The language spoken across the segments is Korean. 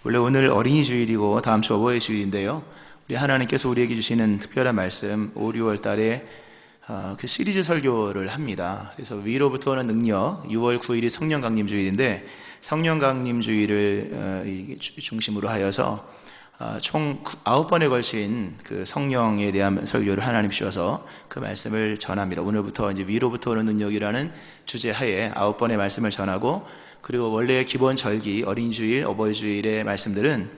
원래 오늘 어린이 주일이고 다음 주 어버이 주일인데요. 우리 하나님께서 우리에게 주시는 특별한 말씀 5, 6월 달에 그 시리즈 설교를 합니다. 그래서 위로부터 오는 능력, 6월 9일이 성령 강림 주일인데 성령 강림 주일을 중심으로 하여서 총 9번에 걸친 그 성령에 대한 설교를 하나님 주셔서 그 말씀을 전합니다. 오늘부터 이제 위로부터 오는 능력이라는 주제 하에 9번의 말씀을 전하고, 그리고 원래 기본 절기, 어린이주일, 어버이주일의 말씀들은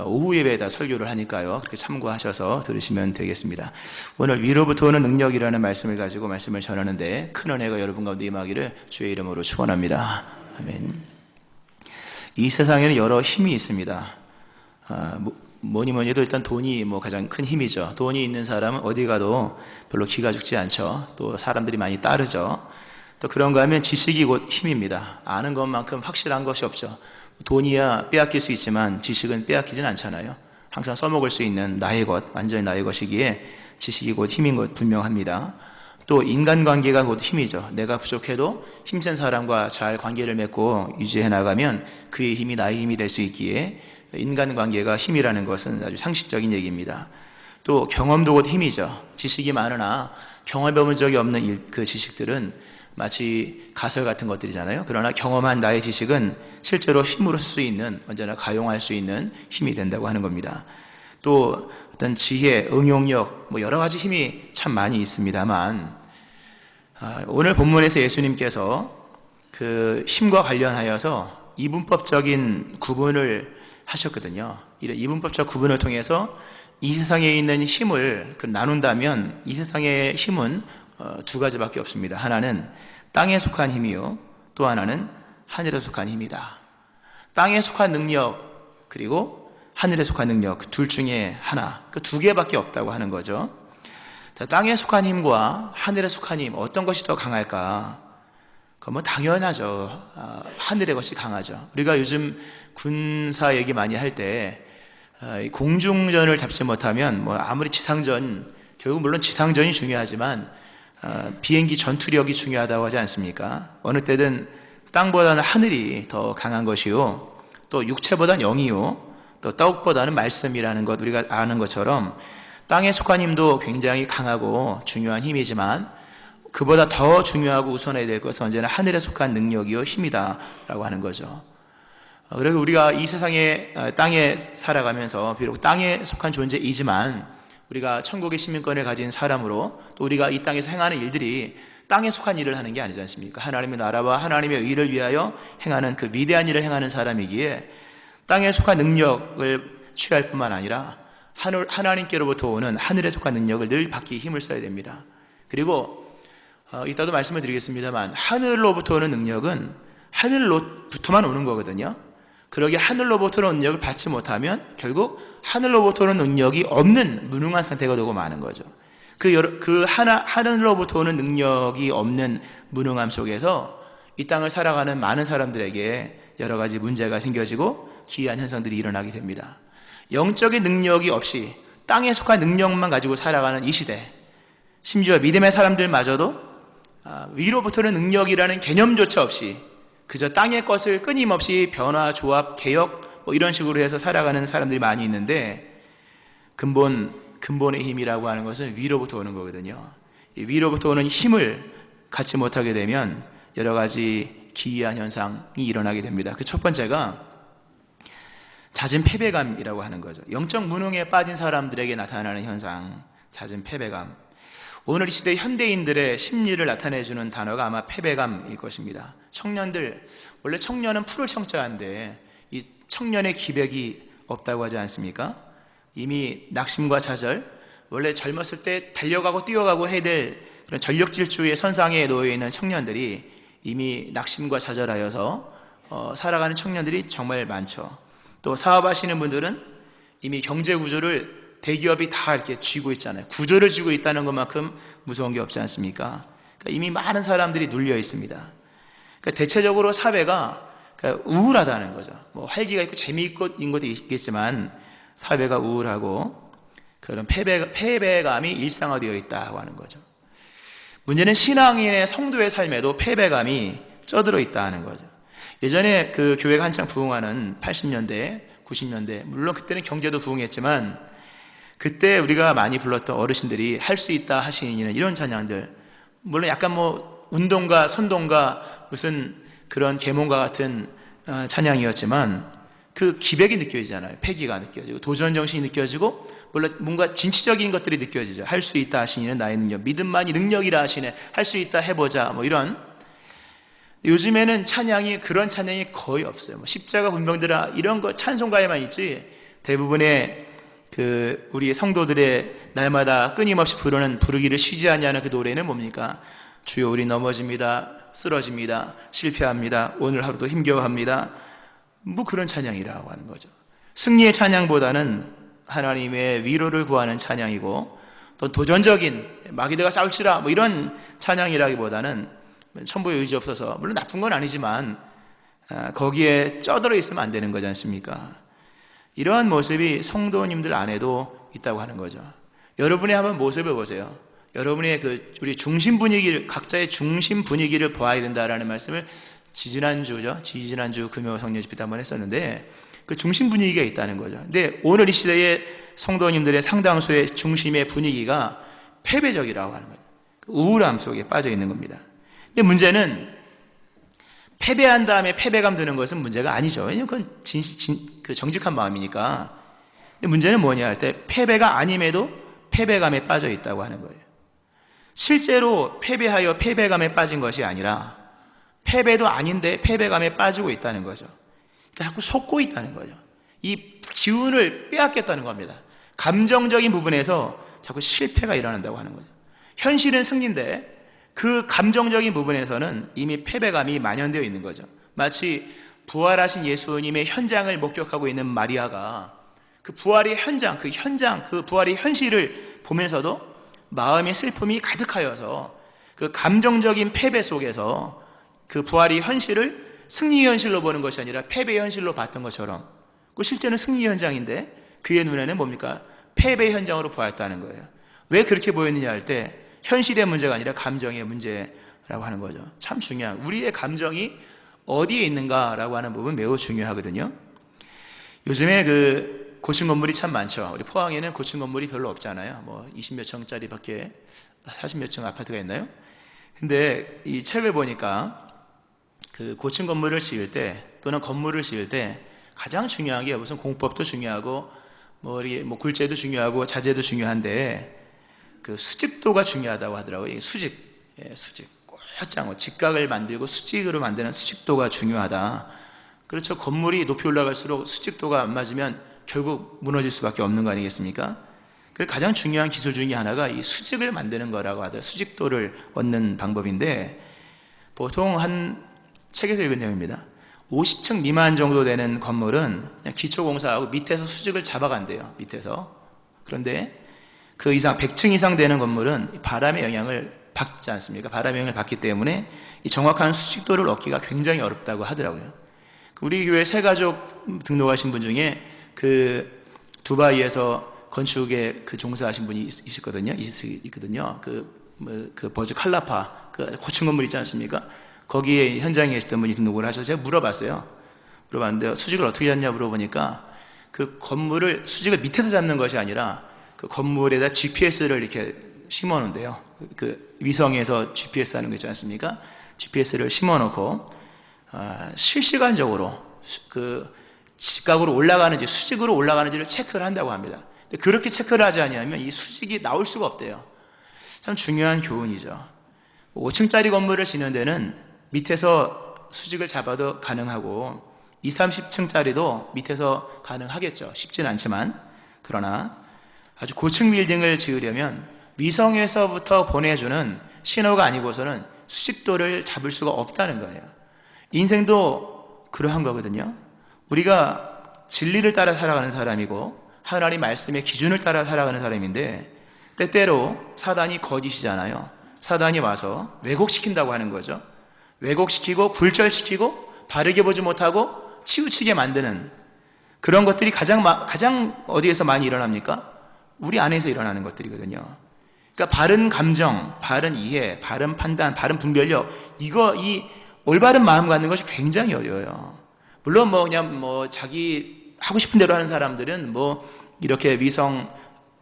오후 예배에다 설교를 하니까요. 그렇게 참고하셔서 들으시면 되겠습니다. 오늘 위로부터 오는 능력이라는 말씀을 가지고 말씀을 전하는데 큰 은혜가 여러분 가운데 임하기를 주의 이름으로 축원합니다. 아멘. 이 세상에는 여러 힘이 있습니다. 뭐니 해도 일단 돈이 가장 큰 힘이죠. 돈이 있는 사람은 어디 가도 별로 기가 죽지 않죠. 또 사람들이 많이 따르죠. 또 그런가 하면 지식이 곧 힘입니다. 아는 것만큼 확실한 것이 없죠. 돈이야 빼앗길 수 있지만 지식은 빼앗기진 않잖아요. 항상 써먹을 수 있는 나의 것, 완전히 나의 것이기에 지식이 곧 힘인 것 분명합니다. 또 인간관계가 곧 힘이죠. 내가 부족해도 힘센 사람과 잘 관계를 맺고 유지해 나가면 그의 힘이 나의 힘이 될 수 있기에 인간관계가 힘이라는 것은 아주 상식적인 얘기입니다. 또 경험도 곧 힘이죠. 지식이 많으나 경험해본 적이 없는 그 지식들은 마치 가설 같은 것들이잖아요. 그러나 경험한 나의 지식은 실제로 힘으로 쓸 수 있는, 언제나 가용할 수 있는 힘이 된다고 하는 겁니다. 또 어떤 지혜, 응용력, 여러 가지 힘이 참 많이 있습니다만, 오늘 본문에서 예수님께서 그 힘과 관련하여서 이분법적인 구분을 하셨거든요. 이런 이분법적 구분을 통해서 이 세상에 있는 힘을 나눈다면 이 세상의 힘은 두 가지밖에 없습니다. 하나는 땅에 속한 힘이요, 또 하나는 하늘에 속한 힘이다. 땅에 속한 능력 그리고 하늘에 속한 능력, 둘 중에 하나, 그 두 개밖에 없다고 하는 거죠. 자, 땅에 속한 힘과 하늘에 속한 힘, 어떤 것이 더 강할까? 그건 당연하죠. 하늘의 것이 강하죠. 우리가 요즘 군사 얘기 많이 할 때 공중전을 잡지 못하면 아무리 지상전, 결국 물론 지상전이 중요하지만 비행기 전투력이 중요하다고 하지 않습니까? 어느 때든 땅보다는 하늘이 더 강한 것이요, 또 육체보다는 영이요, 또 떡보다는 말씀이라는 것, 우리가 아는 것처럼 땅에 속한 힘도 굉장히 강하고 중요한 힘이지만 그보다 더 중요하고 우선해야 될 것은 언제나 하늘에 속한 능력이요, 힘이다 라고 하는 거죠. 그래서 우리가 이 세상에, 땅에 살아가면서 비록 땅에 속한 존재이지만 우리가 천국의 시민권을 가진 사람으로, 또 우리가 이 땅에서 행하는 일들이 땅에 속한 일을 하는 게 아니지 않습니까? 하나님의 나라와 하나님의 의를 위하여 행하는 그 위대한 일을 행하는 사람이기에 땅에 속한 능력을 취할 뿐만 아니라 하나님께로부터 오는 하늘에 속한 능력을 늘 받기 힘을 써야 됩니다. 그리고 이따도 말씀을 드리겠습니다만 하늘로부터 오는 능력은 하늘로부터만 오는 거거든요. 그러기에 하늘로부터 오는 능력을 받지 못하면 결국 하늘로부터 오는 능력이 없는 무능한 상태가 되고 마는 거죠. 하늘로부터 오는 능력이 없는 무능함 속에서 이 땅을 살아가는 많은 사람들에게 여러 가지 문제가 생겨지고 기이한 현상들이 일어나게 됩니다. 영적인 능력이 없이 땅에 속한 능력만 가지고 살아가는 이 시대, 심지어 믿음의 사람들마저도 위로부터는 능력이라는 개념조차 없이 그저 땅의 것을 끊임없이 변화, 조합, 개혁 이런 식으로 해서 살아가는 사람들이 많이 있는데, 근본의 힘이라고 하는 것은 위로부터 오는 거거든요. 이 위로부터 오는 힘을 갖지 못하게 되면 여러 가지 기이한 현상이 일어나게 됩니다. 그 첫 번째가 잦은 패배감이라고 하는 거죠. 영적 무능에 빠진 사람들에게 나타나는 현상, 잦은 패배감. 오늘 이 시대 현대인들의 심리를 나타내주는 단어가 아마 패배감일 것입니다. 청년들, 원래 청년은 푸를 청자인데 이 청년의 기백이 없다고 하지 않습니까? 이미 낙심과 좌절, 원래 젊었을 때 달려가고 뛰어가고 해야 될 그런 전력 질주의 선상에 놓여 있는 청년들이 이미 낙심과 좌절하여서 살아가는 청년들이 정말 많죠. 또 사업하시는 분들은 이미 경제 구조를 대기업이 다 이렇게 쥐고 있잖아요. 구조를 쥐고 있다는 것만큼 무서운 게 없지 않습니까? 그러니까 이미 많은 사람들이 눌려 있습니다. 그러니까 대체적으로 사회가 우울하다는 거죠. 활기가 있고 재미있고 인 것도 있겠지만 사회가 우울하고 그런 패배감이 일상화되어 있다고 하는 거죠. 문제는 신앙인의 성도의 삶에도 패배감이 쩌들어 있다는 거죠. 예전에 그 교회가 한창 부흥하는 80년대에 90년대. 물론 그때는 경제도 부흥했지만 그때 우리가 많이 불렀던 어르신들이 할 수 있다 하시니는 이런 찬양들, 물론 약간 뭐 운동가 선동가 무슨 그런 계몽과 같은 찬양이었지만 그 기백이 느껴지잖아요. 패기가 느껴지고 도전 정신이 느껴지고 물론 뭔가 진취적인 것들이 느껴지죠. 할 수 있다 하시니는 나의 능력, 믿음만이 능력이라 하시네, 할 수 있다 해보자, 뭐 이런. 요즘에는 찬양이 그런 찬양이 거의 없어요. 뭐 십자가 군병들아 이런 거 찬송가에만 있지, 대부분의 그 우리 성도들의 날마다 끊임없이 부르기를 쉬지 않냐는 그 노래는 뭡니까? 주여 우리 넘어집니다, 쓰러집니다, 실패합니다, 오늘 하루도 힘겨워합니다. 뭐 그런 찬양이라고 하는 거죠. 승리의 찬양보다는 하나님의 위로를 구하는 찬양이고, 또 도전적인 마귀들과 싸울지라 뭐 이런 찬양이라기보다는 천부의 의지 없어서, 물론 나쁜 건 아니지만 거기에 쩌들어 있으면 안 되는 거지 않습니까? 이러한 모습이 성도님들 안에도 있다고 하는 거죠. 여러분의 한번 모습을 보세요. 여러분의 그 우리 중심 분위기를, 각자의 중심 분위기를 보아야 된다라는 말씀을 지지난주 금요 성령 집회 때 한번 했었는데, 그 중심 분위기가 있다는 거죠. 근데 오늘 이 시대의 성도님들의 상당수의 중심의 분위기가 패배적이라고 하는 거죠. 우울함 속에 빠져 있는 겁니다. 근데 문제는 패배한 다음에 패배감 드는 것은 문제가 아니죠. 왜냐하면 그건 그 정직한 마음이니까. 근데 문제는 뭐냐 할 때 패배가 아님에도 패배감에 빠져 있다고 하는 거예요. 실제로 패배하여 패배감에 빠진 것이 아니라 패배도 아닌데 패배감에 빠지고 있다는 거죠. 그러니까 자꾸 속고 있다는 거죠. 이 기운을 빼앗겼다는 겁니다. 감정적인 부분에서 자꾸 실패가 일어난다고 하는 거죠. 현실은 승리인데 그 감정적인 부분에서는 이미 패배감이 만연되어 있는 거죠. 마치 부활하신 예수님의 현장을 목격하고 있는 마리아가 그 부활의 현장, 그 부활의 현실을 보면서도 마음의 슬픔이 가득하여서 그 감정적인 패배 속에서 그 부활의 현실을 승리의 현실로 보는 것이 아니라 패배의 현실로 봤던 것처럼, 그 실제는 승리의 현장인데 그의 눈에는 뭡니까? 패배의 현장으로 보았다는 거예요. 왜 그렇게 보였느냐 할 때 현실의 문제가 아니라 감정의 문제라고 하는 거죠. 참 중요한, 우리의 감정이 어디에 있는가라고 하는 부분 매우 중요하거든요. 요즘에 그 고층 건물이 참 많죠. 우리 포항에는 고층 건물이 별로 없잖아요. 뭐 20몇 층짜리 밖에 40몇 층 아파트가 있나요? 근데 이 책을 보니까 그 고층 건물을 지을 때 또는 건물을 지을 때 가장 중요한 게 무슨 공법도 중요하고 뭐 굴재도 중요하고 자재도 중요한데 그 수직도가 중요하다고 하더라고요. 수직. 곧장 직각을 만들고 수직으로 만드는 수직도가 중요하다. 그렇죠. 건물이 높이 올라갈수록 수직도가 안 맞으면 결국 무너질 수밖에 없는 거 아니겠습니까? 그래서 가장 중요한 기술 중에 하나가 이 수직을 만드는 거라고 하더라고요. 수직도를 얻는 방법인데, 보통 한 책에서 읽은 내용입니다. 50층 미만 정도 되는 건물은 그냥 기초공사하고 밑에서 수직을 잡아간대요. 밑에서. 그런데 그 이상 100층 이상 되는 건물은 바람의 영향을 받지 않습니까? 바람의 영향을 받기 때문에 이 정확한 수직도를 얻기가 굉장히 어렵다고 하더라고요. 우리 교회 새가족 등록하신 분 중에 그 두바이에서 건축에 그 종사하신 분이 있거든요. 그 버즈 칼라파 그 고층 건물 있지 않습니까? 거기에 현장에 계셨던 분이 등록을 하셔서 제가 물어봤어요. 물어봤는데 수직을 어떻게 잡냐 물어보니까 그 건물을 수직을 밑에서 잡는 것이 아니라 그 건물에다 GPS를 이렇게 심어 놓은데요. 그 위성에서 GPS 하는 거 있지 않습니까? GPS를 심어 놓고 실시간적으로 그 직각으로 올라가는지 수직으로 올라가는지를 체크를 한다고 합니다. 근데 그렇게 체크를 하지 않으면 이 수직이 나올 수가 없대요. 참 중요한 교훈이죠. 5층짜리 건물을 짓는 데는 밑에서 수직을 잡아도 가능하고 20, 30층짜리도 밑에서 가능하겠죠. 쉽지는 않지만. 그러나 아주 고층 빌딩을 지으려면 위성에서부터 보내주는 신호가 아니고서는 수직도를 잡을 수가 없다는 거예요. 인생도 그러한 거거든요. 우리가 진리를 따라 살아가는 사람이고 하나님 말씀의 기준을 따라 살아가는 사람인데, 때때로 사단이 거짓이잖아요. 사단이 와서 왜곡시킨다고 하는 거죠. 왜곡시키고 굴절시키고 바르게 보지 못하고 치우치게 만드는 그런 것들이 가장 어디에서 많이 일어납니까? 우리 안에서 일어나는 것들이거든요. 그러니까 바른 감정, 바른 이해, 바른 판단, 바른 분별력, 이 올바른 마음 갖는 것이 굉장히 어려워요. 물론 그냥 자기 하고 싶은 대로 하는 사람들은 뭐 이렇게 위성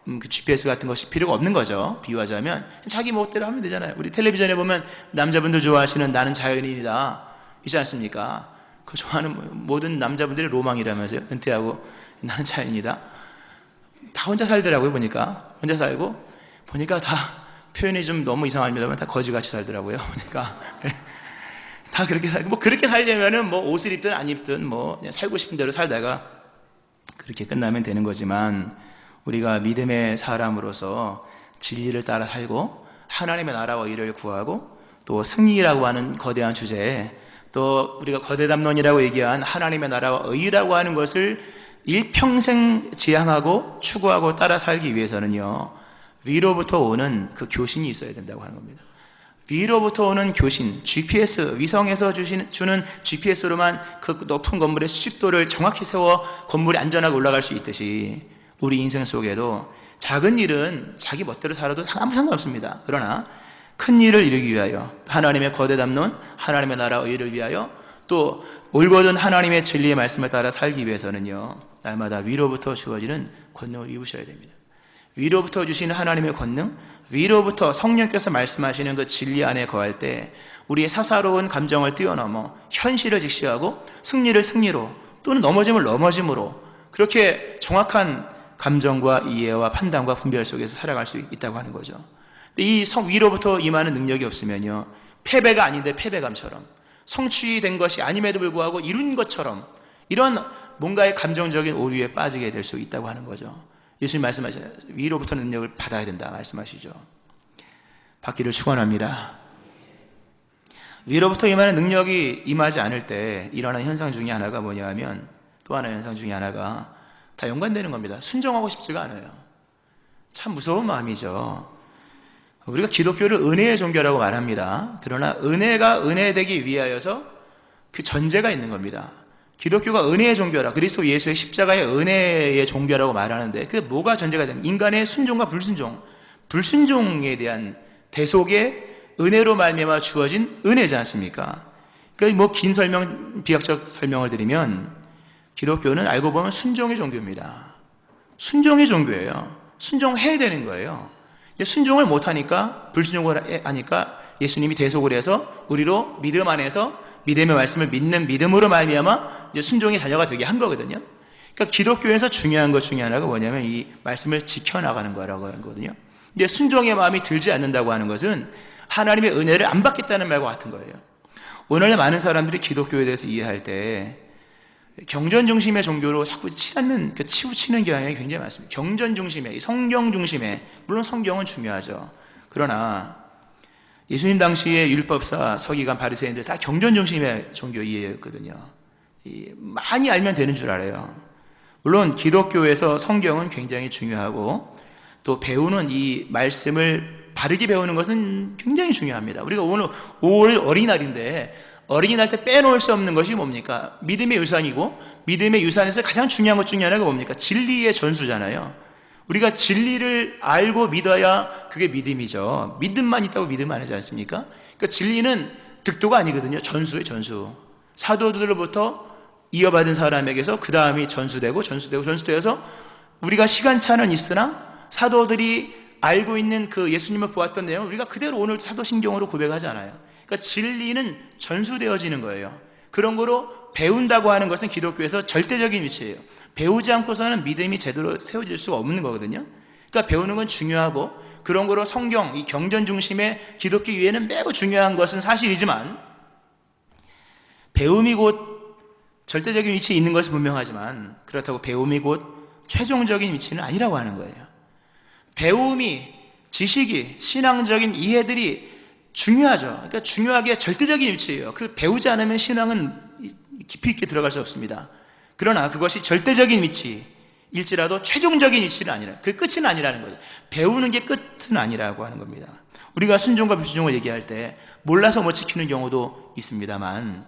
그 GPS 같은 것이 필요가 없는 거죠. 비유하자면 자기 멋대로 하면 되잖아요. 우리 텔레비전에 보면 남자분들 좋아하시는 나는 자연인이다 있지 않습니까? 그 좋아하는 모든 남자분들의 로망이라면서요. 은퇴하고 나는 자연이다. 다 혼자 살더라고요. 보니까 혼자 살고 보니까 다 표현이 좀 너무 이상합니다만 다 거지같이 살더라고요. 보니까 다 그렇게 살고 뭐 그렇게 살려면은 뭐 옷을 입든 안 입든 뭐 그냥 살고 싶은 대로 살다가 그렇게 끝나면 되는 거지만 우리가 믿음의 사람으로서 진리를 따라 살고 하나님의 나라와 의를 구하고 또 승리라고 하는 거대한 주제에 또 우리가 거대담론이라고 얘기한 하나님의 나라와 의라고 하는 것을 일평생 지향하고 추구하고 따라 살기 위해서는요, 위로부터 오는 그 교신이 있어야 된다고 하는 겁니다. 위로부터 오는 교신, GPS, 위성에서 주는 GPS로만 그 높은 건물의 수직도를 정확히 세워 건물이 안전하게 올라갈 수 있듯이 우리 인생 속에도 작은 일은 자기 멋대로 살아도 아무 상관없습니다. 그러나 큰 일을 이루기 위하여 하나님의 거대 담론, 하나님의 나라 의를 위하여 또 올곧은 하나님의 진리의 말씀을 따라 살기 위해서는요, 날마다 위로부터 주어지는 권능을 입으셔야 됩니다. 위로부터 주시는 하나님의 권능, 위로부터 성령께서 말씀하시는 그 진리 안에 거할 때 우리의 사사로운 감정을 뛰어넘어 현실을 직시하고 승리를 승리로 또는 넘어짐을 넘어짐으로 그렇게 정확한 감정과 이해와 판단과 분별 속에서 살아갈 수 있다고 하는 거죠. 근데 이 위로부터 임하는 능력이 없으면요, 패배가 아닌데 패배감처럼 성취된 것이 아님에도 불구하고 이룬 것처럼 이런 뭔가의 감정적인 오류에 빠지게 될 수 있다고 하는 거죠. 예수님 말씀하시잖아요. 위로부터 능력을 받아야 된다 말씀하시죠. 받기를 축원합니다. 위로부터 임하는 능력이 임하지 않을 때 일어나는 현상 중에 하나가 뭐냐 하면 또 하나의 현상 중에 하나가 다 연관되는 겁니다. 순종하고 싶지가 않아요. 참 무서운 마음이죠. 우리가 기독교를 은혜의 종교라고 말합니다. 그러나 은혜가 은혜되기 위하여서 그 전제가 있는 겁니다. 기독교가 은혜의 종교라, 그리스도 예수의 십자가의 은혜의 종교라고 말하는데 그 뭐가 전제가 됩니까? 인간의 순종과 불순종, 불순종에 대한 대속의 은혜로 말미암아 주어진 은혜지 않습니까? 그러니까 뭐 긴 설명, 비약적 설명을 드리면 기독교는 알고 보면 순종의 종교입니다. 순종의 종교예요. 순종해야 되는 거예요. 순종을 못하니까, 불순종을 하니까 예수님이 대속을 해서 우리로 믿음 안에서 믿음의 말씀을 믿는 믿음으로 말미암아 이제 순종의 자녀가 되게 한 거거든요. 그러니까 기독교에서 중요한 것 중에 하나가 뭐냐면 이 말씀을 지켜나가는 거라고 하는 거거든요. 근데 순종의 마음이 들지 않는다고 하는 것은 하나님의 은혜를 안 받겠다는 말과 같은 거예요. 오늘날 많은 사람들이 기독교에 대해서 이해할 때 경전 중심의 종교로 자꾸 치우치는 경향이 굉장히 많습니다. 경전 중심의, 성경 중심의, 물론 성경은 중요하죠. 그러나 예수님 당시의 율법사, 서기관, 바리새인들 다 경전 중심의 종교 이해였거든요. 많이 알면 되는 줄 알아요. 물론 기독교에서 성경은 굉장히 중요하고 또 배우는 이 말씀을 바르게 배우는 것은 굉장히 중요합니다. 우리가 오늘 5월 어린이날인데 어린이날 때 빼놓을 수 없는 것이 뭡니까? 믿음의 유산이고 믿음의 유산에서 가장 중요한 것 중에 하나가 뭡니까? 진리의 전수잖아요. 우리가 진리를 알고 믿어야 그게 믿음이죠. 믿음만 있다고 믿음 안 하지 않습니까? 그러니까 진리는 득도가 아니거든요. 전수예요, 전수. 사도들로부터 이어받은 사람에게서 그 다음이 전수되어서 우리가 시간차는 있으나 사도들이 알고 있는 그 예수님을 보았던 내용을 우리가 그대로 오늘 사도신경으로 고백하지 않아요. 그러니까 진리는 전수되어지는 거예요. 그런 거로 배운다고 하는 것은 기독교에서 절대적인 위치예요. 배우지 않고서는 믿음이 제대로 세워질 수가 없는 거거든요. 그러니까 배우는 건 중요하고 그런 거로 성경, 이 경전 중심의 기독교 위에는 매우 중요한 것은 사실이지만 배움이 곧 절대적인 위치에 있는 것은 분명하지만 그렇다고 배움이 곧 최종적인 위치는 아니라고 하는 거예요. 배움이, 지식이, 신앙적인 이해들이 중요하죠. 그러니까 중요하게 절대적인 위치예요. 그 배우지 않으면 신앙은 깊이 있게 들어갈 수 없습니다. 그러나 그것이 절대적인 위치일지라도 최종적인 위치는 아니라, 그 끝은 아니라는 거죠. 배우는 게 끝은 아니라고 하는 겁니다. 우리가 순종과 불순종을 얘기할 때 몰라서 못 지키는 경우도 있습니다만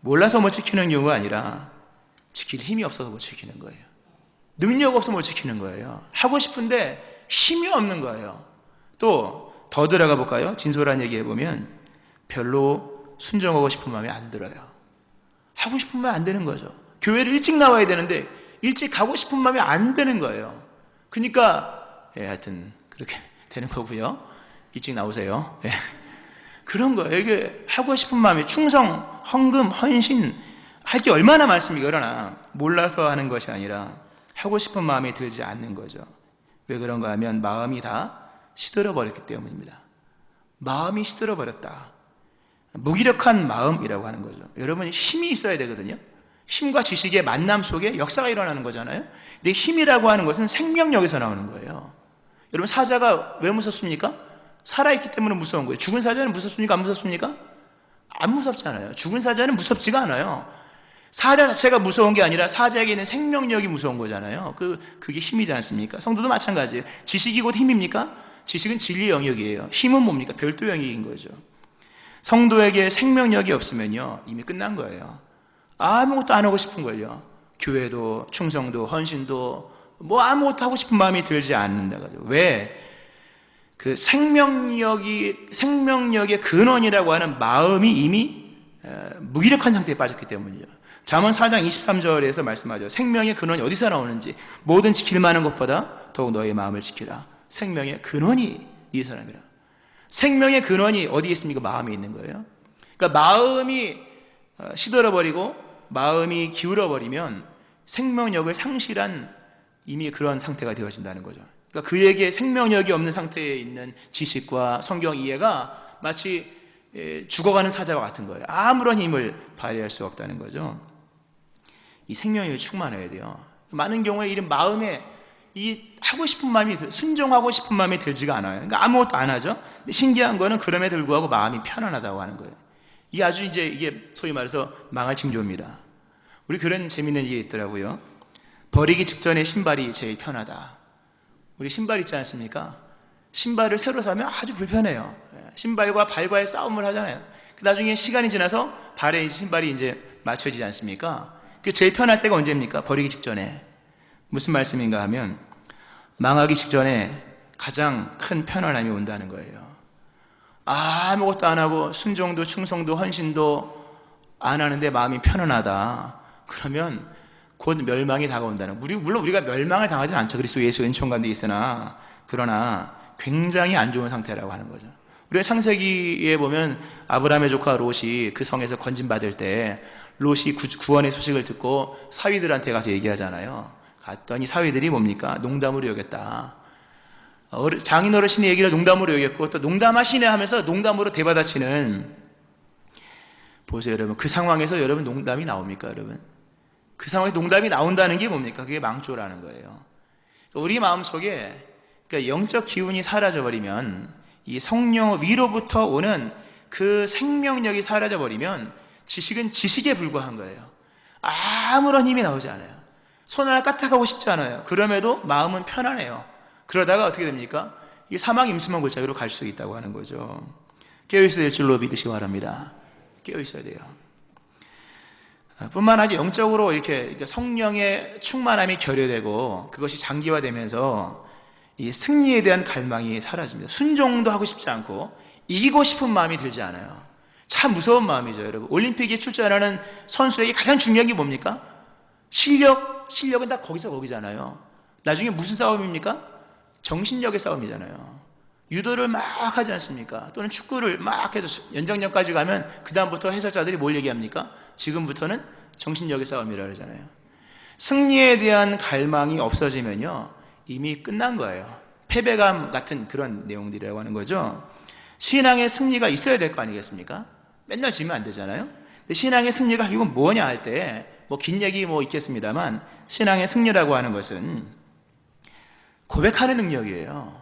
몰라서 못 지키는 경우가 아니라 지킬 힘이 없어서 못 지키는 거예요. 능력 없어서 못 지키는 거예요. 하고 싶은데 힘이 없는 거예요. 또 더 들어가 볼까요? 진솔한 얘기 해보면 별로 순종하고 싶은 마음이 안 들어요. 하고 싶은 마음이 안 드는 거죠. 교회를 일찍 나와야 되는데 일찍 가고 싶은 마음이 안 드는 거예요. 그러니까 하여튼 그렇게 되는 거고요. 일찍 나오세요. 그런 거예요. 이게 하고 싶은 마음이 충성, 헌금, 헌신 할 게 얼마나 많습니까? 그러나 몰라서 하는 것이 아니라 하고 싶은 마음이 들지 않는 거죠. 왜 그런가 하면 마음이 다 시들어 버렸기 때문입니다. 마음이 시들어 버렸다. 무기력한 마음이라고 하는 거죠. 여러분, 힘이 있어야 되거든요. 힘과 지식의 만남 속에 역사가 일어나는 거잖아요. 근데 힘이라고 하는 것은 생명력에서 나오는 거예요. 여러분, 사자가 왜 무섭습니까? 살아있기 때문에 무서운 거예요. 죽은 사자는 무섭습니까? 안 무섭습니까? 안 무섭잖아요. 죽은 사자는 무섭지가 않아요. 사자 자체가 무서운 게 아니라 사자에게 있는 생명력이 무서운 거잖아요. 그게 힘이지 않습니까? 성도도 마찬가지예요. 지식이 곧 힘입니까? 지식은 진리 영역이에요. 힘은 뭡니까? 별도 영역인 거죠. 성도에게 생명력이 없으면요, 이미 끝난 거예요. 아무것도 안 하고 싶은 걸요. 교회도, 충성도, 헌신도, 뭐 아무것도 하고 싶은 마음이 들지 않는다. 왜? 그 생명력의 근원이라고 하는 마음이 이미 무기력한 상태에 빠졌기 때문이죠. 잠언 4장 23절에서 말씀하죠. 생명의 근원이 어디서 나오는지 뭐든 지킬 만한 것보다 더욱 너의 마음을 지키라. 생명의 근원이 이 사람이라. 생명의 근원이 어디에 있습니까? 마음에 있는 거예요. 그러니까 마음이 시들어버리고 마음이 기울어버리면 생명력을 상실한 이미 그런 상태가 되어진다는 거죠. 그러니까 그에게 생명력이 없는 상태에 있는 지식과 성경 이해가 마치 죽어가는 사자와 같은 거예요. 아무런 힘을 발휘할 수 없다는 거죠. 이 생명력이 충만해야 돼요. 많은 경우에 이런 마음에 이 하고 싶은 마음이 순종하고 싶은 마음이 들지가 않아요. 그러니까 아무것도 안 하죠. 근데 신기한 거는 그럼에도 불구하고 마음이 편안하다고 하는 거예요. 이게 아주 이게 소위 말해서 망할 징조입니다. 우리 그런 재미있는 얘기 있더라고요. 버리기 직전에 신발이 제일 편하다. 우리 신발 있지 않습니까? 신발을 새로 사면 아주 불편해요. 신발과 발과의 싸움을 하잖아요. 나중에 시간이 지나서 발에 신발이 이제 맞춰지지 않습니까? 그 제일 편할 때가 언제입니까? 버리기 직전에. 무슨 말씀인가 하면 망하기 직전에 가장 큰 편안함이 온다는 거예요. 아무것도 안 하고 순종도 충성도 헌신도 안 하는데 마음이 편안하다. 그러면 곧 멸망이 다가온다는. 물론 우리가 멸망을 당하지는 않죠. 그리스도 예수 은총 가운데 있으나, 그러나 굉장히 안 좋은 상태라고 하는 거죠. 우리가 창세기에 보면 아브라함의 조카 롯이 그 성에서 건진받을 때 롯이 구원의 소식을 듣고 사위들한테 가서 얘기하잖아요. 갔더니 사위들이 뭡니까? 농담으로 여겼다. 장인 어르신의 얘기를 농담으로 여겼고 또 농담하시네 하면서 농담으로 대받아치는. 보세요 여러분, 그 상황에서 여러분 농담이 나옵니까 여러분? 그 상황에서 농담이 나온다는 게 뭡니까? 그게 망조라는 거예요. 우리 마음속에 그러니까 영적 기운이 사라져버리면, 이 성령 위로부터 오는 그 생명력이 사라져버리면 지식은 지식에 불과한 거예요. 아무런 힘이 나오지 않아요. 손 하나 까딱하고 싶지 않아요. 그럼에도 마음은 편안해요. 그러다가 어떻게 됩니까? 이게 사망 임수만 골짜기로 갈 수 있다고 하는 거죠. 깨어있어야 될 줄로 믿으시기 바랍니다. 깨어있어야 돼요. 뿐만 아니라 영적으로 이렇게 성령의 충만함이 결여되고 그것이 장기화되면서 이 승리에 대한 갈망이 사라집니다. 순종도 하고 싶지 않고 이기고 싶은 마음이 들지 않아요. 참 무서운 마음이죠, 여러분. 올림픽에 출전하는 선수에게 가장 중요한 게 뭡니까? 실력은 다 거기잖아요. 나중에 무슨 싸움입니까? 정신력의 싸움이잖아요. 유도를 막 하지 않습니까? 또는 축구를 막 해서 연장전까지 가면 그 다음부터 해설자들이 뭘 얘기합니까? 지금부터는 정신력의 싸움이라 그러잖아요. 승리에 대한 갈망이 없어지면요, 이미 끝난 거예요. 패배감 같은 그런 내용들이라고 하는 거죠. 신앙의 승리가 있어야 될 거 아니겠습니까? 맨날 지면 안 되잖아요. 근데 신앙의 승리가 이건 뭐냐 할 때 뭐 긴 얘기 뭐 있겠습니다만, 신앙의 승리라고 하는 것은 고백하는 능력이에요.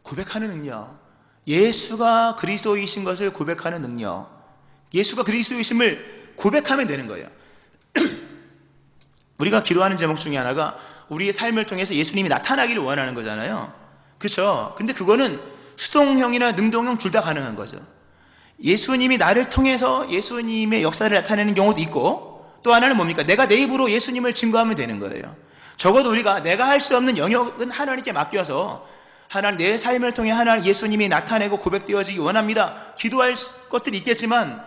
고백하는 능력. 예수가 그리스도이신 것을 고백하는 능력. 예수가 그리스도이심을 고백하면 되는 거예요. 우리가 기도하는 제목 중에 하나가 우리의 삶을 통해서 예수님이 나타나기를 원하는 거잖아요. 그렇죠? 근데 그거는 수동형이나 능동형 둘 다 가능한 거죠. 예수님이 나를 통해서 예수님의 역사를 나타내는 경우도 있고, 또 하나는 뭡니까? 내가 내 입으로 예수님을 증거하면 되는 거예요. 적어도 우리가 내가 할 수 없는 영역은 하나님께 맡겨서, 하나님 내 삶을 통해 하나님 예수님이 나타내고 고백되어지기 원합니다. 기도할 것들이 있겠지만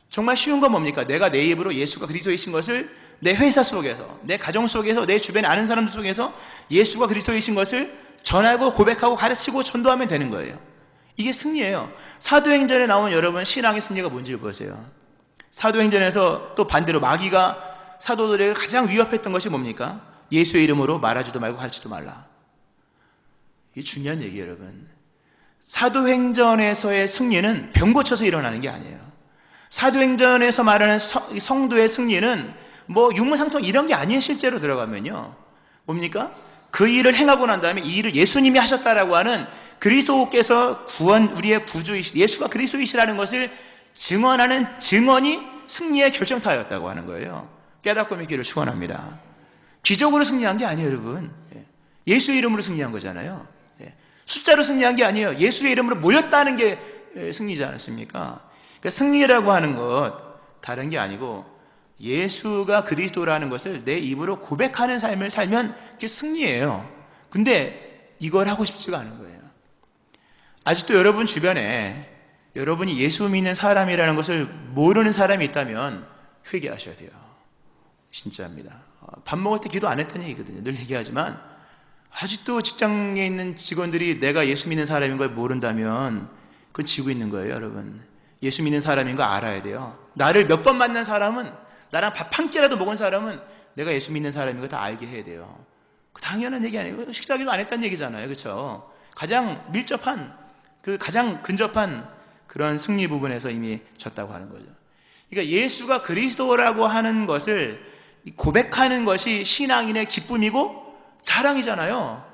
정말 쉬운 건 뭡니까? 내가 내 입으로 예수가 그리스도이신 것을 내 회사 속에서, 내 가정 속에서, 내 주변에 아는 사람들 속에서 예수가 그리스도이신 것을 전하고 고백하고 가르치고 전도하면 되는 거예요. 이게 승리예요. 사도행전에 나온 여러분 신앙의 승리가 뭔지를 보세요. 사도행전에서 또 반대로 마귀가 사도들에게 가장 위협했던 것이 뭡니까? 예수의 이름으로 말하지도 말고 가르치지도 말라. 이게 중요한 얘기예요, 여러분. 사도행전에서의 승리는 병 고쳐서 일어나는 게 아니에요. 사도행전에서 말하는 성도의 승리는 뭐 유무상통 이런 게 아니에요. 실제로 들어가면요, 뭡니까? 그 일을 행하고 난 다음에 이 일을 예수님이 하셨다라고 하는 그리스도께서 우리의 예수가 그리스도이시라는 것을 증언하는 증언이 승리의 결정타였다고 하는 거예요. 깨닫고 믿기를 축원합니다. 기적으로 승리한 게 아니에요, 여러분. 예수의 이름으로 승리한 거잖아요. 숫자로 승리한 게 아니에요. 예수의 이름으로 모였다는 게 승리지 않았습니까? 그러니까 승리라고 하는 것 다른 게 아니고 예수가 그리스도라는 것을 내 입으로 고백하는 삶을 살면 그게 승리예요. 근데 이걸 하고 싶지가 않은 거예요. 아직도 여러분 주변에 여러분이 예수 믿는 사람이라는 것을 모르는 사람이 있다면 회개하셔야 돼요. 진짜입니다. 밥 먹을 때 기도 안 했다는 얘기거든요. 늘 얘기하지만 아직도 직장에 있는 직원들이 내가 예수 믿는 사람인 걸 모른다면 그건 지고 있는 거예요, 여러분. 예수 믿는 사람인 거 알아야 돼요. 나를 몇 번 만난 사람은, 나랑 밥 한 끼라도 먹은 사람은 내가 예수 믿는 사람인 거 다 알게 해야 돼요. 당연한 얘기 아니고 식사기도 안 했다는 얘기잖아요, 그렇죠? 가장 밀접한, 가장 근접한 그런 승리 부분에서 이미 졌다고 하는 거죠. 그러니까 예수가 그리스도라고 하는 것을 고백하는 것이 신앙인의 기쁨이고 자랑이잖아요.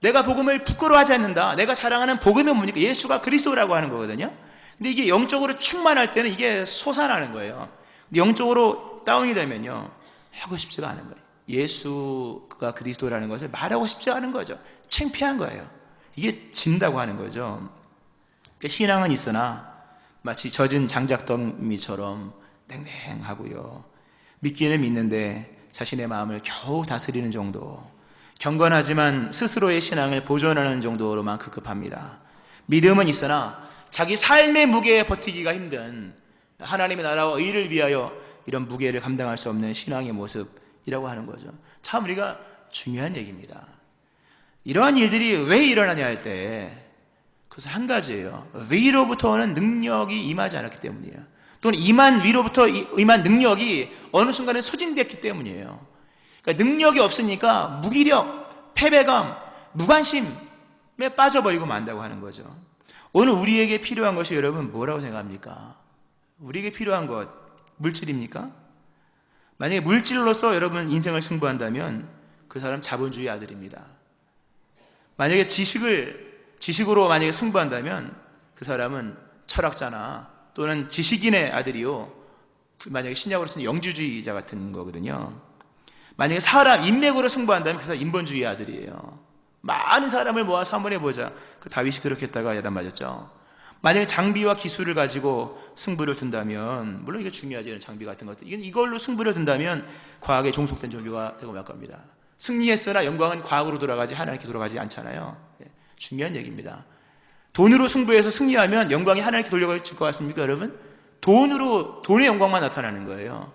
내가 복음을 부끄러워하지 않는다. 내가 자랑하는 복음은 뭡니까? 예수가 그리스도라고 하는 거거든요. 근데 이게 영적으로 충만할 때는 이게 솟아나는 거예요. 근데 영적으로 다운이 되면요, 하고 싶지가 않은 거예요. 예수가 그리스도라는 것을 말하고 싶지 않은 거죠. 창피한 거예요. 이게 진다고 하는 거죠. 신앙은 있으나 마치 젖은 장작더미처럼 냉랭하고요, 믿기는 믿는데 자신의 마음을 겨우 다스리는 정도, 경건하지만 스스로의 신앙을 보존하는 정도로만 급급합니다. 믿음은 있으나 자기 삶의 무게에 버티기가 힘든, 하나님의 나라와 의를 위하여 이런 무게를 감당할 수 없는 신앙의 모습이라고 하는 거죠. 참 우리가 중요한 얘기입니다. 이러한 일들이 왜 일어나냐 할 때 그것은 한 가지예요. 위로부터 오는 능력이 임하지 않았기 때문이에요. 또는 위로부터 임한 능력이 어느 순간에 소진됐기 때문이에요. 그러니까 능력이 없으니까 무기력, 패배감, 무관심에 빠져버리고 만다고 하는 거죠. 오늘 우리에게 필요한 것이 여러분 뭐라고 생각합니까? 우리에게 필요한 것 물질입니까? 만약에 물질로서 여러분 인생을 승부한다면 그 사람 자본주의 아들입니다. 만약에 지식으로 만약에 승부한다면 그 사람은 철학자나 또는 지식인의 아들이요, 만약에 신약으로 치면 영주주의자 같은 거거든요. 만약에 사람 인맥으로 승부한다면 그 사람 인본주의 아들이에요. 많은 사람을 모아서 한번 해보자. 그 다윗이 그렇게 했다가 야단 맞았죠. 만약에 장비와 기술을 가지고 승부를 둔다면, 물론 이게 중요하지, 장비 같은 것들, 이걸로 승부를 둔다면 과학에 종속된 종교가 되고 말 겁니다. 승리했으나 영광은 과학으로 돌아가지 하나님께 돌아가지 않잖아요. 중요한 얘기입니다. 돈으로 승부해서 승리하면 영광이 하나님께 돌려질 것 같습니까, 여러분? 돈의 영광만 나타나는 거예요.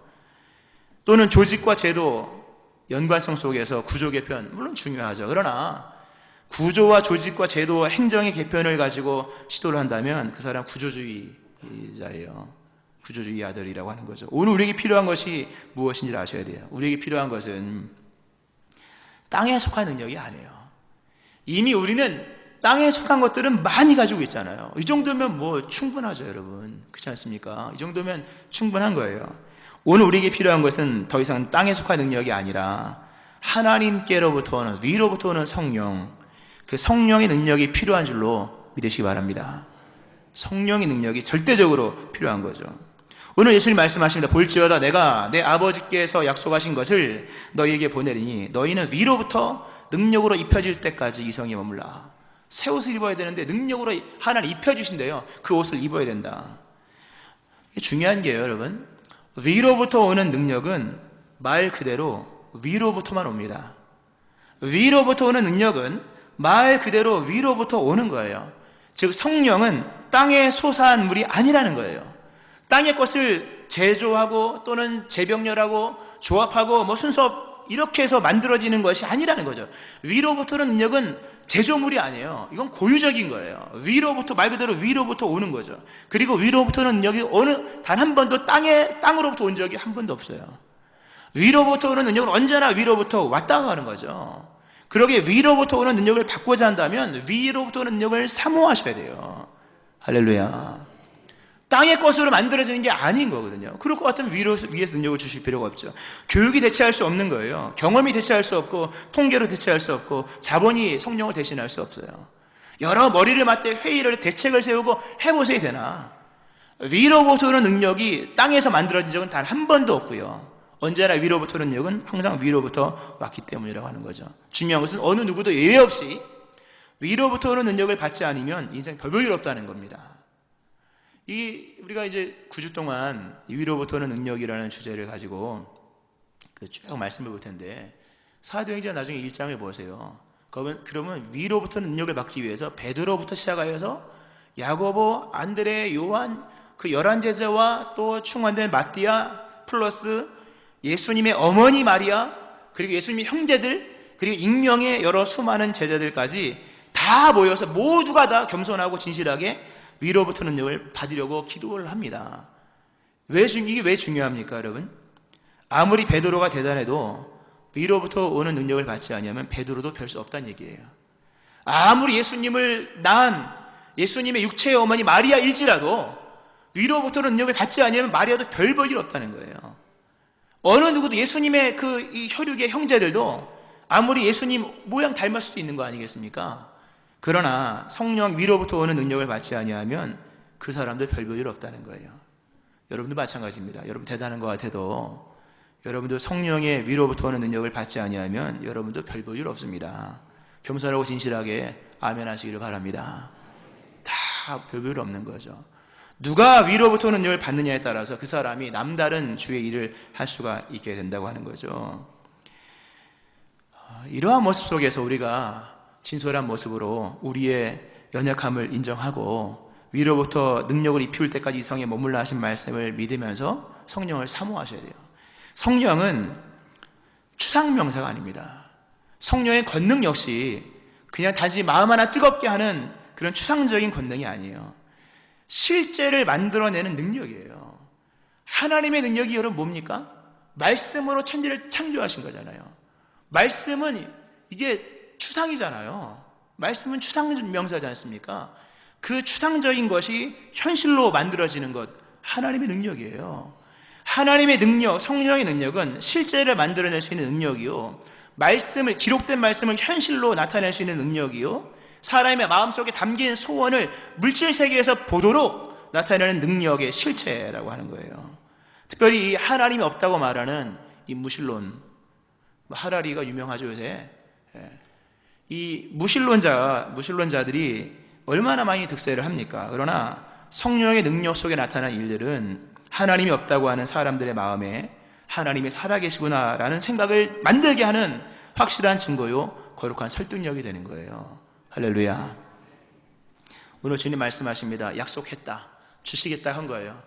또는 조직과 제도, 연관성 속에서 구조 개편, 물론 중요하죠. 그러나 구조와 조직과 제도와 행정의 개편을 가지고 시도를 한다면 그 사람 구조주의자예요. 구조주의 아들이라고 하는 거죠. 오늘 우리에게 필요한 것이 무엇인지 아셔야 돼요. 우리에게 필요한 것은 땅에 속한 능력이 아니에요. 이미 우리는 땅에 속한 것들은 많이 가지고 있잖아요. 이 정도면 뭐 충분하죠, 여러분. 그렇지 않습니까? 이 정도면 충분한 거예요. 오늘 우리에게 필요한 것은 더 이상 땅에 속한 능력이 아니라 하나님께로부터 오는, 위로부터 오는 성령, 그 성령의 능력이 필요한 줄로 믿으시기 바랍니다. 성령의 능력이 절대적으로 필요한 거죠. 오늘 예수님 말씀하십니다. 볼지어다 내가 내 아버지께서 약속하신 것을 너희에게 보내리니 너희는 위로부터 능력으로 입혀질 때까지 이 성에 머물라. 새 옷을 입어야 되는데 능력으로 하나님 입혀주신대요. 그 옷을 입어야 된다. 이게 중요한 게요, 여러분. 위로부터 오는 능력은 말 그대로 위로부터만 옵니다. 위로부터 오는 능력은 말 그대로 위로부터 오는 거예요. 즉 성령은 땅에 솟아난 물이 아니라는 거예요. 땅의 것을 제조하고 또는 재병렬하고 조합하고 뭐 순서 이렇게 해서 만들어지는 것이 아니라는 거죠. 위로부터는 능력은 제조물이 아니에요. 이건 고유적인 거예요. 위로부터, 말 그대로 위로부터 오는 거죠. 그리고 위로부터는 능력이 단 한 번도 땅으로부터 온 적이 한 번도 없어요. 위로부터 오는 능력은 언제나 위로부터 왔다 가는 거죠. 그러기에 위로부터 오는 능력을 받고자 한다면 위로부터 오는 능력을 사모하셔야 돼요. 할렐루야. 땅의 것으로 만들어지는 게 아닌 거거든요. 그럴 것 같으면 위에서 능력을 주실 필요가 없죠. 교육이 대체할 수 없는 거예요. 경험이 대체할 수 없고 통계로 대체할 수 없고 자본이 성령을 대신할 수 없어요. 여러 머리를 맞대 회의를 대책을 세우고 해보셔야 되나. 위로부터 오는 능력이 땅에서 만들어진 적은 단 한 번도 없고요. 언제나 위로부터 오는 능력은 항상 위로부터 왔기 때문이라고 하는 거죠. 중요한 것은 어느 누구도 예외 없이 위로부터 오는 능력을 받지 않으면 인생 별 볼 일 없다는 겁니다. 우리가 이제 9주 동안 위로부터 오는 능력이라는 주제를 가지고 쭉 말씀을 볼 텐데, 사도행전 나중에 1장을 보세요. 그러면 위로부터 능력을 받기 위해서 베드로부터 시작하여서 야고보, 안드레, 요한, 그 11제자와 또 충만된 마띠아 플러스 예수님의 어머니 마리아, 그리고 예수님의 형제들, 그리고 익명의 여러 수많은 제자들까지 다 모여서 모두가 다 겸손하고 진실하게 위로부터 능력을 받으려고 기도를 합니다. 이게 왜 중요합니까, 여러분? 아무리 베드로가 대단해도 위로부터 오는 능력을 받지 않으면 베드로도 별 수 없다는 얘기예요. 아무리 예수님을 낳은 예수님의 육체의 어머니 마리아일지라도 위로부터 능력을 받지 않으면 마리아도 별 볼 일 없다는 거예요. 어느 누구도 예수님의 이 혈육의 형제들도 아무리 예수님 모양 닮을 수도 있는 거 아니겠습니까? 그러나 성령 위로부터 오는 능력을 받지 아니하면 그 사람도 별 볼 일 없다는 거예요. 여러분도 마찬가지입니다. 여러분 대단한 것 같아도 여러분도 성령의 위로부터 오는 능력을 받지 아니하면 여러분도 별 볼 일 없습니다. 겸손하고 진실하게 아멘 하시기를 바랍니다. 다 별 볼 일 없는 거죠. 누가 위로부터 오는 능력을 받느냐에 따라서 그 사람이 남다른 주의 일을 할 수가 있게 된다고 하는 거죠. 이러한 모습 속에서 우리가 진솔한 모습으로 우리의 연약함을 인정하고 위로부터 능력을 입힐 때까지 이성에 머물라 하신 말씀을 믿으면서 성령을 사모하셔야 돼요. 성령은 추상명사가 아닙니다. 성령의 권능 역시 그냥 단지 마음 하나 뜨겁게 하는 그런 추상적인 권능이 아니에요. 실제를 만들어내는 능력이에요. 하나님의 능력이 여러분 뭡니까? 말씀으로 천지를 창조하신 거잖아요. 말씀은 이게 추상이잖아요. 말씀은 추상명사지 않습니까? 그 추상적인 것이 현실로 만들어지는 것, 하나님의 능력이에요. 하나님의 능력, 성령의 능력은 실제를 만들어낼 수 있는 능력이요, 기록된 말씀을 현실로 나타낼 수 있는 능력이요, 사람의 마음속에 담긴 소원을 물질 세계에서 보도록 나타내는 능력의 실체라고 하는 거예요. 특별히 이 하나님이 없다고 말하는 이 무신론, 하라리가 유명하죠, 요새. 이 무신론자들이 얼마나 많이 득세를 합니까? 그러나 성령의 능력 속에 나타난 일들은 하나님이 없다고 하는 사람들의 마음에 하나님이 살아계시구나라는 생각을 만들게 하는 확실한 증거요, 거룩한 설득력이 되는 거예요. 할렐루야. 오늘 주님 말씀하십니다. 약속했다, 주시겠다 한 거예요.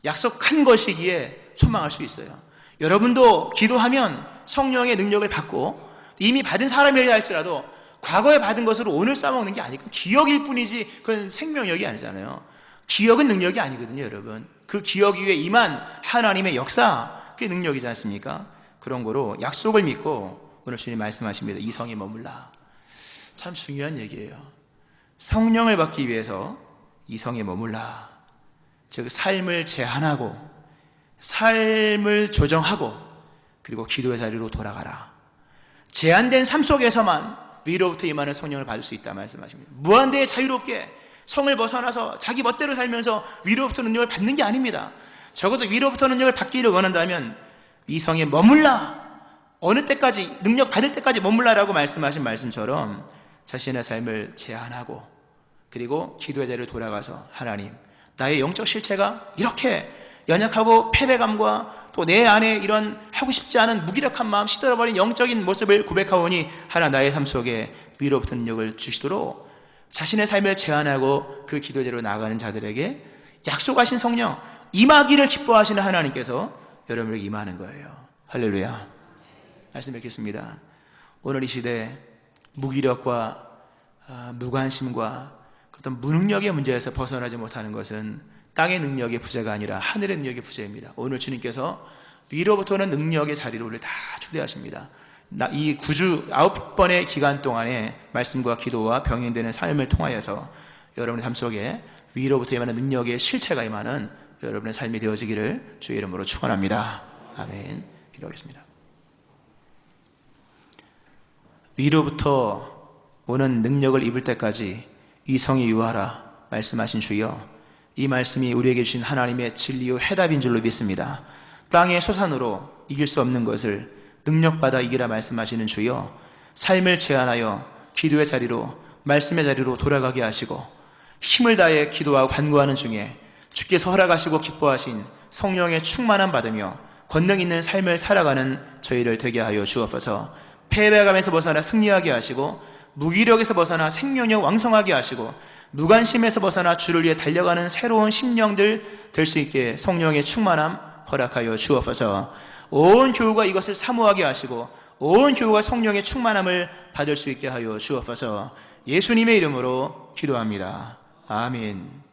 약속한 것이기에 소망할 수 있어요. 여러분도 기도하면 성령의 능력을 받고 이미 받은 사람이라 할지라도 과거에 받은 것으로 오늘 싸먹는 게 아니고 기억일 뿐이지 그건 생명력이 아니잖아요. 기억은 능력이 아니거든요, 여러분. 그 기억 위에 임한 하나님의 역사, 그게 능력이지 않습니까? 그런 거로 약속을 믿고 오늘 주님 말씀하십니다. 이 성에 머물라. 참 중요한 얘기예요. 성령을 받기 위해서 이 성에 머물라. 즉 삶을 제한하고 삶을 조정하고 그리고 기도의 자리로 돌아가라. 제한된 삶 속에서만 위로부터 임하는 성령을 받을 수 있다 말씀하십니다. 무한대에 자유롭게 성을 벗어나서 자기 멋대로 살면서 위로부터 능력을 받는 게 아닙니다. 적어도 위로부터 능력을 받기를 원한다면 이 성에 머물라. 어느 때까지, 능력 받을 때까지 머물라라고 말씀하신 말씀처럼 자신의 삶을 제한하고 그리고 기도의 자리로 돌아가서 하나님, 나의 영적 실체가 이렇게 연약하고 패배감과 또 내 안에 이런 하고 싶지 않은 무기력한 마음, 시들어버린 영적인 모습을 고백하오니 하나 나의 삶 속에 위로부터 능력을 주시도록 자신의 삶을 제한하고 그 기도대로 나아가는 자들에게 약속하신 성령, 임하기를 기뻐하시는 하나님께서 여러분에게 임하는 거예요. 할렐루야. 말씀 뵙겠습니다. 오늘 이 시대 무기력과 무관심과 어떤 무능력의 문제에서 벗어나지 못하는 것은 땅의 능력의 부재가 아니라 하늘의 능력의 부재입니다. 오늘 주님께서 위로부터 오는 능력의 자리로 우리를 다 초대하십니다. 이 9주 9번의 기간 동안에 말씀과 기도와 병행되는 삶을 통하여서 여러분의 삶 속에 위로부터 임하는 능력의 실체가 임하는 여러분의 삶이 되어지기를 주의 이름으로 축원합니다. 아멘. 기도하겠습니다. 위로부터 오는 능력을 입을 때까지 이 성에 유하라 말씀하신 주여, 이 말씀이 우리에게 주신 하나님의 진리요 해답인 줄로 믿습니다. 땅의 소산으로 이길 수 없는 것을 능력받아 이기라 말씀하시는 주여, 삶을 제한하여 기도의 자리로 말씀의 자리로 돌아가게 하시고 힘을 다해 기도하고 간구하는 중에 주께서 허락하시고 기뻐하신 성령의 충만함 받으며 권능 있는 삶을 살아가는 저희를 되게 하여 주옵소서. 패배감에서 벗어나 승리하게 하시고 무기력에서 벗어나 생명력 왕성하게 하시고 무관심에서 벗어나 주를 위해 달려가는 새로운 심령들 될 수 있게 성령의 충만함 허락하여 주옵소서. 온 교우가 이것을 사모하게 하시고 온 교우가 성령의 충만함을 받을 수 있게 하여 주옵소서. 예수님의 이름으로 기도합니다. 아멘.